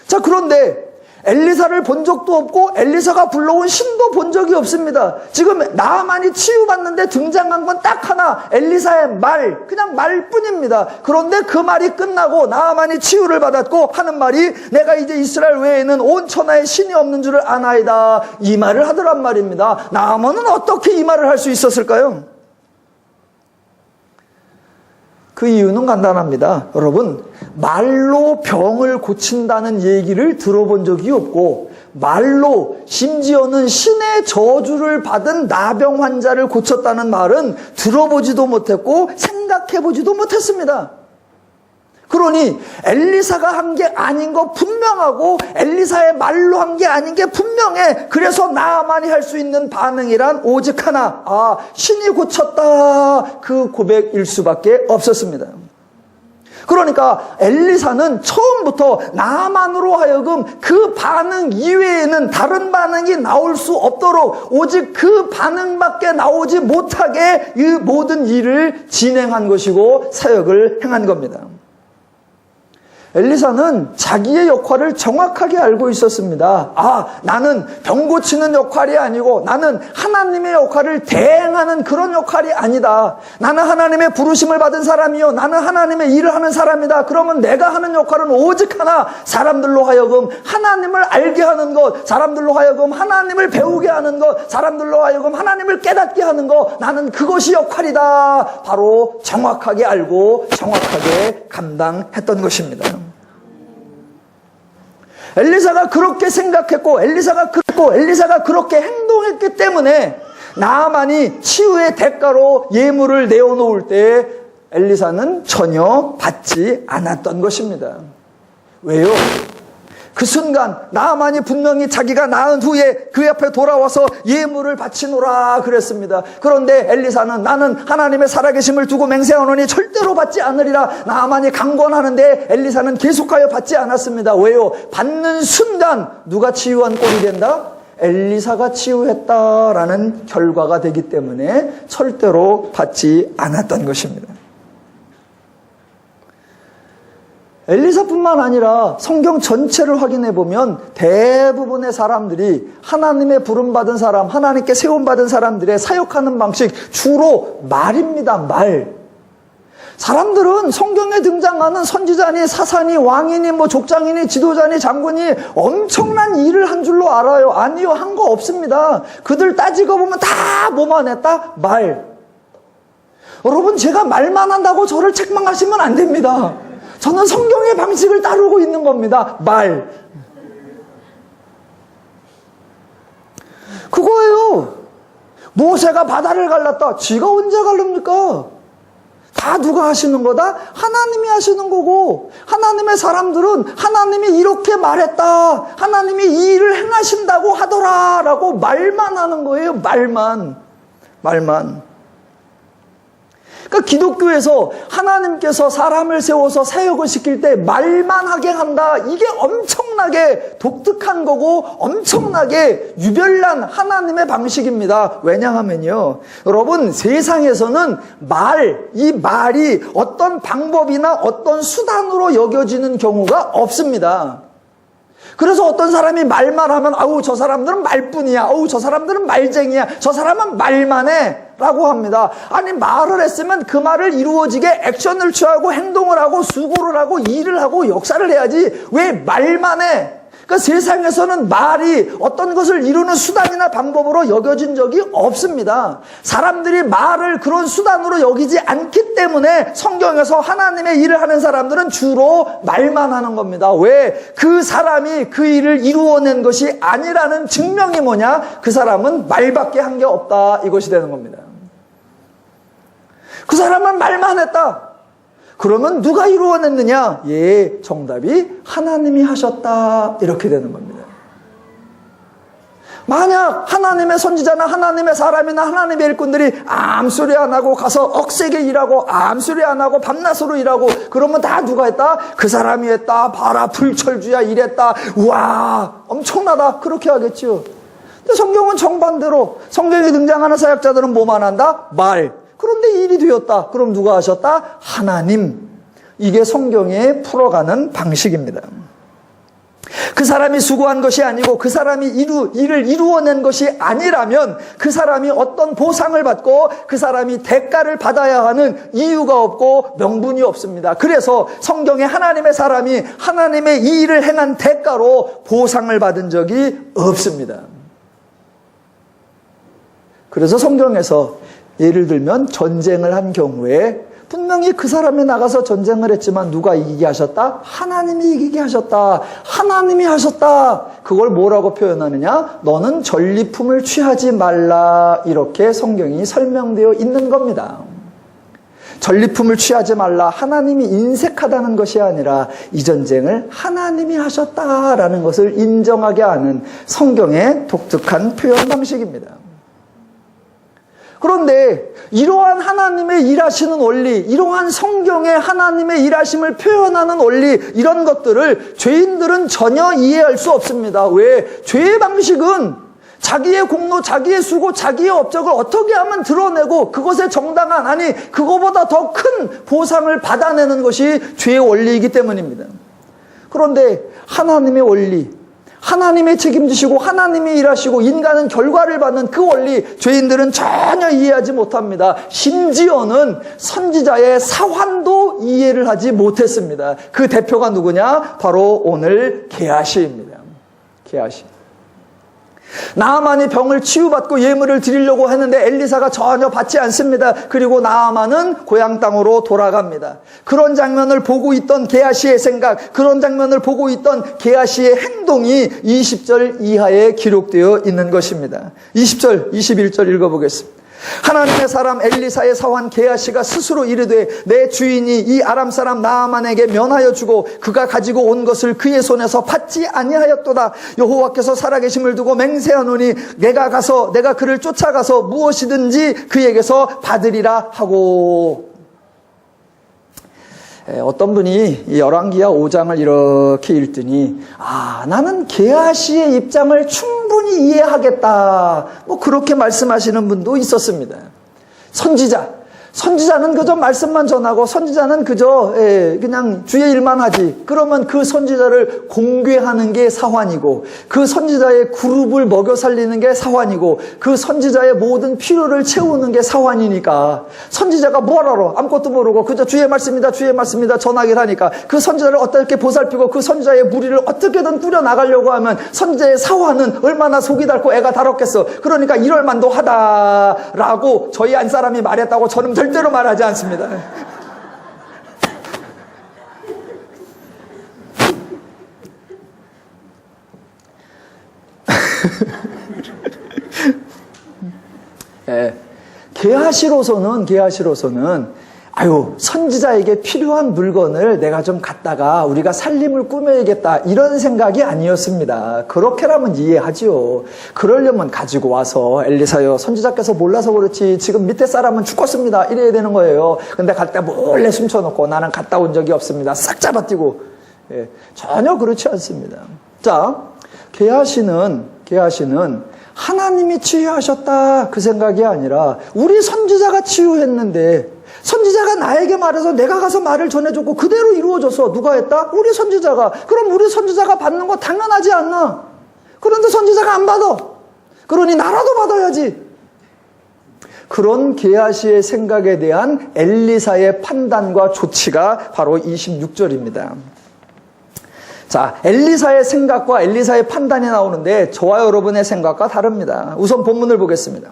[SPEAKER 1] 자, 그런데 엘리사를 본 적도 없고 엘리사가 불러온 신도 본 적이 없습니다. 지금 나아만이 치유받는데 등장한 건 딱 하나, 엘리사의 말, 그냥 말뿐입니다. 그런데 그 말이 끝나고 나아만이 치유를 받았고 하는 말이 내가 이제 이스라엘 외에는 온 천하에 신이 없는 줄을 아나이다. 이 말을 하더란 말입니다. 나아만은 어떻게 이 말을 할 수 있었을까요? 그 이유는 간단합니다. 여러분, 말로 병을 고친다는 얘기를 들어본 적이 없고 말로 심지어는 신의 저주를 받은 나병 환자를 고쳤다는 말은 들어보지도 못했고 생각해보지도 못했습니다. 그러니 엘리사가 한 게 아닌 거 분명하고 엘리사의 말로 한 게 아닌 게 분명해. 그래서 나아만이 할 수 있는 반응이란 오직 하나, 신이 고쳤다, 그 고백일 수밖에 없었습니다. 그러니까 엘리사는 처음부터 나아만으로 하여금 그 반응 이외에는 다른 반응이 나올 수 없도록 오직 그 반응밖에 나오지 못하게 이 모든 일을 진행한 것이고 사역을 행한 겁니다. 엘리사는 자기의 역할을 정확하게 알고 있었습니다. 나는 병 고치는 역할이 아니고 나는 하나님의 역할을 대행하는 그런 역할이 아니다. 나는 하나님의 부르심을 받은 사람이요, 나는 하나님의 일을 하는 사람이다. 그러면 내가 하는 역할은 오직 하나, 사람들로 하여금 하나님을 알게 하는 것, 사람들로 하여금 하나님을 배우게 하는 것, 사람들로 하여금 하나님을 깨닫게 하는 것, 나는 그것이 역할이다. 바로 정확하게 알고 정확하게 감당했던 것입니다. 엘리사가 그렇게 생각했고 엘리사가 그렇게 행동했기 때문에 나아만이 치유의 대가로 예물을 내어놓을 때 엘리사는 전혀 받지 않았던 것입니다. 왜요? 그 순간 나아만이 분명히 자기가 나은 후에 그 옆에 돌아와서 예물을 바치노라 그랬습니다. 그런데 엘리사는 나는 하나님의 살아계심을 두고 맹세하노니 절대로 받지 않으리라. 나아만이 강권하는데 엘리사는 계속하여 받지 않았습니다. 왜요? 받는 순간 누가 치유한 꼴이 된다? 엘리사가 치유했다라는 결과가 되기 때문에 절대로 받지 않았던 것입니다. 엘리사뿐만 아니라 성경 전체를 확인해 보면 대부분의 사람들이 하나님의 부름받은 사람, 하나님께 세움받은 사람들의 사역하는 방식 주로 말입니다. 말. 사람들은 성경에 등장하는 선지자니 사사니 왕이니 족장이니 지도자니 장군이 엄청난 일을 한 줄로 알아요. 아니요, 한 거 없습니다. 그들 따지고 보면 다 뭐만 했다? 말. 여러분, 제가 말만 한다고 저를 책망하시면 안 됩니다. 저는 성경의 방식을 따르고 있는 겁니다. 말. 그거예요. 모세가 바다를 갈랐다. 지가 언제 갈릅니까? 다 누가 하시는 거다? 하나님이 하시는 거고, 하나님의 사람들은 하나님이 이렇게 말했다, 하나님이 이 일을 행하신다고 하더라 라고 말만 하는 거예요. 말만. 그러니까 기독교에서 하나님께서 사람을 세워서 사역을 시킬 때 말만 하게 한다. 이게 엄청나게 독특한 거고 엄청나게 유별난 하나님의 방식입니다. 왜냐하면요, 여러분, 세상에서는 이 말이 어떤 방법이나 어떤 수단으로 여겨지는 경우가 없습니다. 그래서 어떤 사람이 말만 하면 저 사람들은 말뿐이야, 저 사람들은 말쟁이야, 저 사람은 말만 해 라고 합니다. 아니, 말을 했으면 그 말을 이루어지게 액션을 취하고 행동을 하고 수고를 하고 일을 하고 역사를 해야지 왜 말만 해? 그러니까 세상에서는 말이 어떤 것을 이루는 수단이나 방법으로 여겨진 적이 없습니다. 사람들이 말을 그런 수단으로 여기지 않기 때문에 성경에서 하나님의 일을 하는 사람들은 주로 말만 하는 겁니다. 왜? 그 사람이 그 일을 이루어낸 것이 아니라는 증명이 뭐냐? 그 사람은 말밖에 한 게 없다. 이것이 되는 겁니다. 그 사람은 말만 했다. 그러면 누가 이루어냈느냐? 예, 정답이 하나님이 하셨다. 이렇게 되는 겁니다. 만약 하나님의 선지자나 하나님의 사람이나 하나님의 일꾼들이 암소리 안 하고 가서 억세게 일하고 암소리 안 하고 밤낮으로 일하고 그러면 다 누가 했다? 그 사람이 했다. 봐라, 불철주야 이랬다. 우와, 엄청나다. 그렇게 하겠죠. 근데 성경은 정반대로 성경에 등장하는 사역자들은 뭐만 한다? 말. 그런데 일이 되었다. 그럼 누가 하셨다? 하나님. 이게 성경에 풀어가는 방식입니다. 그 사람이 수고한 것이 아니고 그 사람이 일을 이루어낸 것이 아니라면 그 사람이 어떤 보상을 받고 그 사람이 대가를 받아야 하는 이유가 없고 명분이 없습니다. 그래서 성경에 하나님의 사람이 하나님의 이 일을 행한 대가로 보상을 받은 적이 없습니다. 그래서 성경에서 예를 들면 전쟁을 한 경우에 분명히 그 사람이 나가서 전쟁을 했지만 누가 이기게 하셨다? 하나님이 이기게 하셨다. 하나님이 하셨다. 그걸 뭐라고 표현하느냐? 너는 전리품을 취하지 말라. 이렇게 성경이 설명되어 있는 겁니다. 전리품을 취하지 말라. 하나님이 인색하다는 것이 아니라 이 전쟁을 하나님이 하셨다라는 것을 인정하게 하는 성경의 독특한 표현 방식입니다. 그런데 이러한 하나님의 일하시는 원리, 이러한 성경의 하나님의 일하심을 표현하는 원리, 이런 것들을 죄인들은 전혀 이해할 수 없습니다. 왜? 죄의 방식은 자기의 공로, 자기의 수고, 자기의 업적을 어떻게 하면 드러내고 그것에 정당한, 아니 그거보다 더 큰 보상을 받아내는 것이 죄의 원리이기 때문입니다. 그런데 하나님의 원리, 하나님이 책임지시고 하나님이 일하시고 인간은 결과를 받는 그 원리, 죄인들은 전혀 이해하지 못합니다. 심지어는 선지자의 사환도 이해를 하지 못했습니다. 그 대표가 누구냐? 바로 오늘 게하시입니다. 게하시. 나아만이 병을 치유받고 예물을 드리려고 했는데 엘리사가 전혀 받지 않습니다. 그리고 나아만은 고향 땅으로 돌아갑니다. 그런 장면을 보고 있던 게하시의 생각, 그런 장면을 보고 있던 게하시의 행동이 20절 이하에 기록되어 있는 것입니다. 20절, 21절 읽어보겠습니다. 하나님의 사람 엘리사의 사환 게하시가 스스로 이르되 내 주인이 이 아람 사람 나아만에게 면하여 주고 그가 가지고 온 것을 그의 손에서 받지 아니하였도다. 여호와께서 살아계심을 두고 맹세하노니 내가 그를 쫓아가서 무엇이든지 그에게서 받으리라 하고. 어떤 분이 이 열왕기하 5장을 이렇게 읽더니 나는 게하시의 입장을 충분히 이해하겠다, 뭐 그렇게 말씀하시는 분도 있었습니다. 선지자는 그저 말씀만 전하고 선지자는 그저 그냥 주의 일만 하지. 그러면 그 선지자를 공개하는 게 사환이고 그 선지자의 그룹을 먹여 살리는 게 사환이고 그 선지자의 모든 필요를 채우는 게 사환이니까 선지자가 뭘 알아? 아무것도 모르고 그저 주의 말씀이다 주의 말씀이다 전하기를 하니까 그 선지자를 어떻게 보살피고 그 선지자의 무리를 어떻게든 꾸려나가려고 하면 선지자의 사환은 얼마나 속이 닳고 애가 달았겠어. 그러니까 이럴 만도 하다라고 저희 안 사람이 말했다고 저는 절대로 말하지 않습니다. 게하시로서는 선지자에게 필요한 물건을 내가 좀 갖다가 우리가 살림을 꾸며야겠다 이런 생각이 아니었습니다. 그렇게라면 이해하지요. 그러려면 가지고 와서 엘리사여 선지자께서 몰라서 그렇지 지금 밑에 사람은 죽었습니다 이래야 되는 거예요. 근데 갈 때 몰래 숨겨놓고 나는 갔다 온 적이 없습니다 싹 잡아뛰고. 전혀 그렇지 않습니다. 자, 게하시는 하나님이 치유하셨다 그 생각이 아니라 우리 선지자가 치유했는데 선지자가 나에게 말해서 내가 가서 말을 전해줬고 그대로 이루어져서 누가 했다? 우리 선지자가. 그럼 우리 선지자가 받는 거 당연하지 않나? 그런데 선지자가 안 받아. 그러니 나라도 받아야지. 그런 게하시의 생각에 대한 엘리사의 판단과 조치가 바로 26절입니다. 자, 엘리사의 생각과 엘리사의 판단이 나오는데 저와 여러분의 생각과 다릅니다. 우선 본문을 보겠습니다.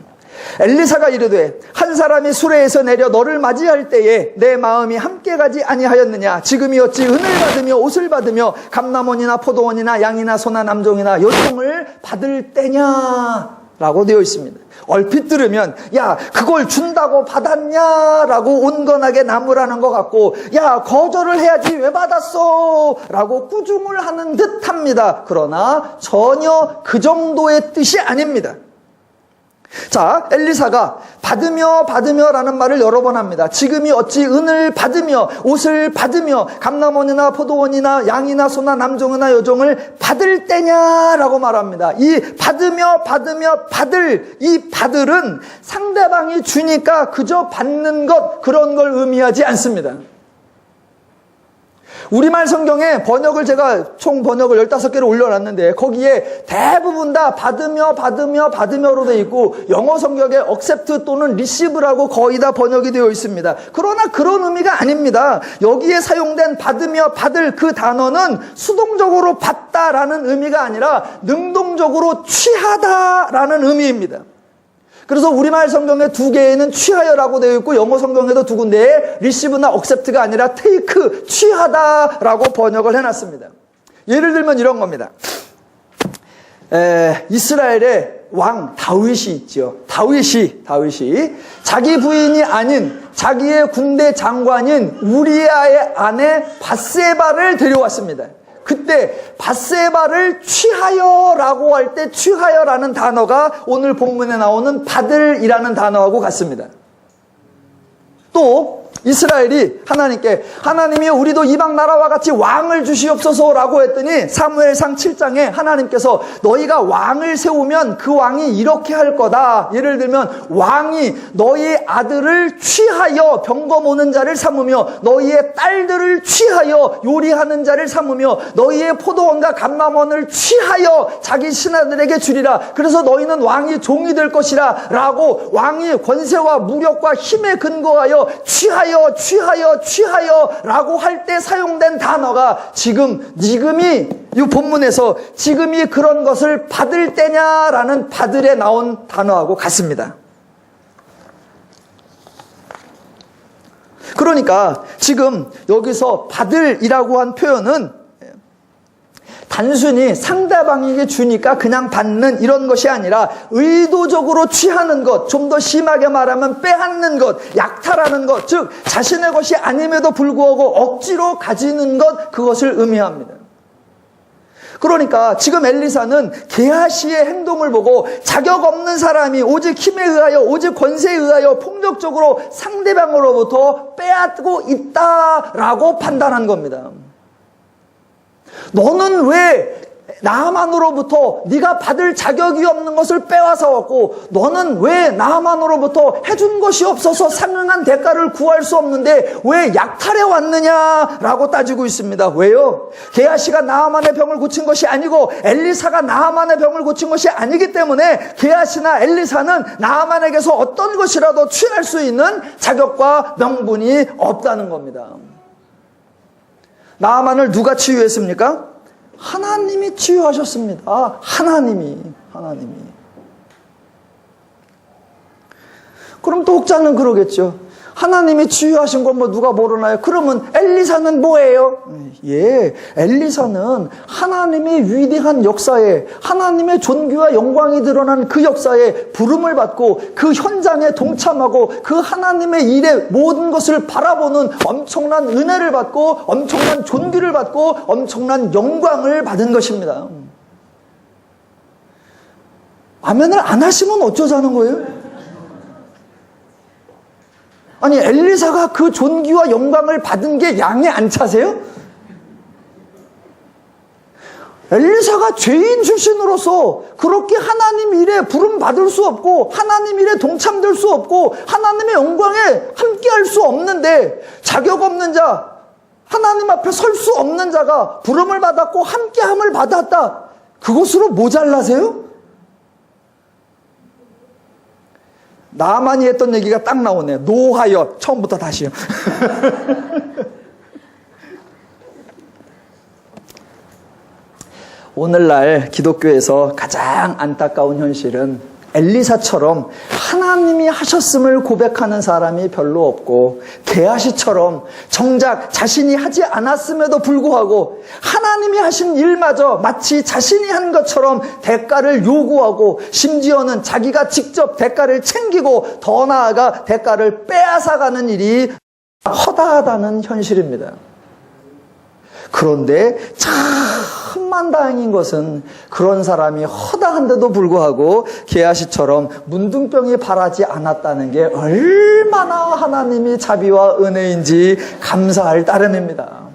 [SPEAKER 1] 엘리사가 이르되 한 사람이 수레에서 내려 너를 맞이할 때에 내 마음이 함께 가지 아니하였느냐. 지금이 어찌 은을 받으며 옷을 받으며 감람원이나 포도원이나 양이나 소나 남종이나 여종을 받을 때냐 라고 되어 있습니다. 얼핏 들으면 야 그걸 준다고 받았냐 라고 온건하게 나무라는 것 같고 야 거절을 해야지 왜 받았어 라고 꾸중을 하는 듯합니다. 그러나 전혀 그 정도의 뜻이 아닙니다. 자, 엘리사가 받으며 라는 말을 여러 번 합니다. 지금이 어찌 은을 받으며 옷을 받으며 감람원이나 포도원이나 양이나 소나 남종이나 여종을 받을 때냐라고 말합니다. 이 받으며 받을 이 받을은 상대방이 주니까 그저 받는 것 그런 걸 의미하지 않습니다. 우리말 성경에 번역을 제가 총 번역을 15개를 올려놨는데 거기에 대부분 다 받으며로 되어 있고 영어 성경에 accept 또는 receive라고 거의 다 번역이 되어 있습니다. 그러나 그런 의미가 아닙니다. 여기에 사용된 받으며 받을 그 단어는 수동적으로 받다라는 의미가 아니라 능동적으로 취하다라는 의미입니다. 그래서 우리말 성경에 2개에는 취하여라고 되어 있고 영어 성경에도 2군데에 receive나 accept가 아니라 take, 취하다라고 번역을 해놨습니다. 예를 들면 이런 겁니다. 이스라엘의 왕 다윗이 있죠. 다윗이 자기 부인이 아닌 자기의 군대 장관인 우리아의 아내 밧세바를 데려왔습니다. 그때 밧세바를 취하여라고 할 때 취하여라는 단어가 오늘 본문에 나오는 받을이라는 단어하고 같습니다. 또 이스라엘이 하나님께 하나님이 우리도 이방 나라와 같이 왕을 주시옵소서라고 했더니 사무엘상 7장에 하나님께서 너희가 왕을 세우면 그 왕이 이렇게 할 거다. 예를 들면 왕이 너희 아들을 취하여 병거 모는 자를 삼으며 너희의 딸들을 취하여 요리하는 자를 삼으며 너희의 포도원과 감람원을 취하여 자기 신하들에게 주리라. 그래서 너희는 왕이 종이 될 것이라 라고 왕이 권세와 무력과 힘에 근거하여 취하여 라고 할 때 사용된 단어가 지금이 이 본문에서 지금이 그런 것을 받을 때냐라는 받을에 나온 단어하고 같습니다. 그러니까 지금 여기서 받을이라고 한 표현은 단순히 상대방에게 주니까 그냥 받는 이런 것이 아니라 의도적으로 취하는 것, 좀 더 심하게 말하면 빼앗는 것, 약탈하는 것, 즉 자신의 것이 아님에도 불구하고 억지로 가지는 것, 그것을 의미합니다. 그러니까 지금 엘리사는 게하시의 행동을 보고 자격 없는 사람이 오직 힘에 의하여 오직 권세에 의하여 폭력적으로 상대방으로부터 빼앗고 있다라고 판단한 겁니다. 너는 왜 나하만으로부터 네가 받을 자격이 없는 것을 빼앗아 왔고 너는 왜 나하만으로부터 해준 것이 없어서 상응한 대가를 구할 수 없는데 왜 약탈해 왔느냐라고 따지고 있습니다. 왜요? 게하시가 나하만의 병을 고친 것이 아니고 엘리사가 나하만의 병을 고친 것이 아니기 때문에 게하시나 엘리사는 나하만에게서 어떤 것이라도 취할 수 있는 자격과 명분이 없다는 겁니다. 나하만을 누가 치유했습니까? 하나님이 치유하셨습니다. 하나님이. 그럼 또 혹자는 그러겠죠. 하나님이 치유하신 건 뭐 누가 모르나요? 그러면 엘리사는 뭐예요? 예, 엘리사는 하나님의 위대한 역사에 하나님의 존귀와 영광이 드러난 그 역사에 부름을 받고 그 현장에 동참하고 그 하나님의 일의 모든 것을 바라보는 엄청난 은혜를 받고 엄청난 존귀를 받고 엄청난 영광을 받은 것입니다. 아멘을 안 하시면 어쩌자는 거예요? 아니 엘리사가 그 존귀와 영광을 받은 게 양에 안 차세요? 엘리사가 죄인 출신으로서 그렇게 하나님 일에 부름 받을 수 없고 하나님 일에 동참될 수 없고 하나님의 영광에 함께할 수 없는데 자격 없는 자, 하나님 앞에 설 수 없는 자가 부름을 받았고 함께함을 받았다. 그것으로 모자라세요? 나만이 했던 얘기가 딱 나오네요. 노하여. 처음부터 다시요. 오늘날 기독교에서 가장 안타까운 현실은 엘리사처럼 하나님이 하셨음을 고백하는 사람이 별로 없고, 게하시처럼 정작 자신이 하지 않았음에도 불구하고 하나님이 하신 일마저 마치 자신이 한 것처럼 대가를 요구하고, 심지어는 자기가 직접 대가를 챙기고 더 나아가 대가를 빼앗아가는 일이 허다하다는 현실입니다. 그런데 천만다행인 것은 그런 사람이 허다한데도 불구하고 게하시처럼 문둥병이 바라지 않았다는 게 얼마나 하나님이 자비와 은혜인지 감사할 따름입니다.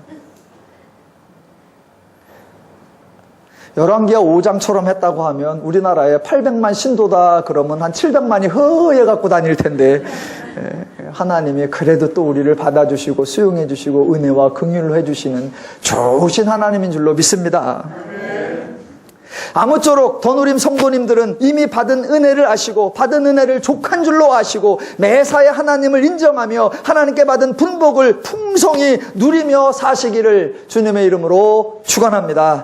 [SPEAKER 1] 열왕기하 5장처럼 했다고 하면 우리나라에 800만 신도다 그러면 한 700만이 허해 갖고 다닐 텐데, 하나님이 그래도 또 우리를 받아주시고 수용해 주시고 은혜와 긍휼로 해주시는 좋으신 하나님인 줄로 믿습니다. 아무쪼록 더누림 성도님들은 이미 받은 은혜를 아시고 받은 은혜를 족한 줄로 아시고 매사에 하나님을 인정하며 하나님께 받은 분복을 풍성히 누리며 사시기를 주님의 이름으로 축원합니다.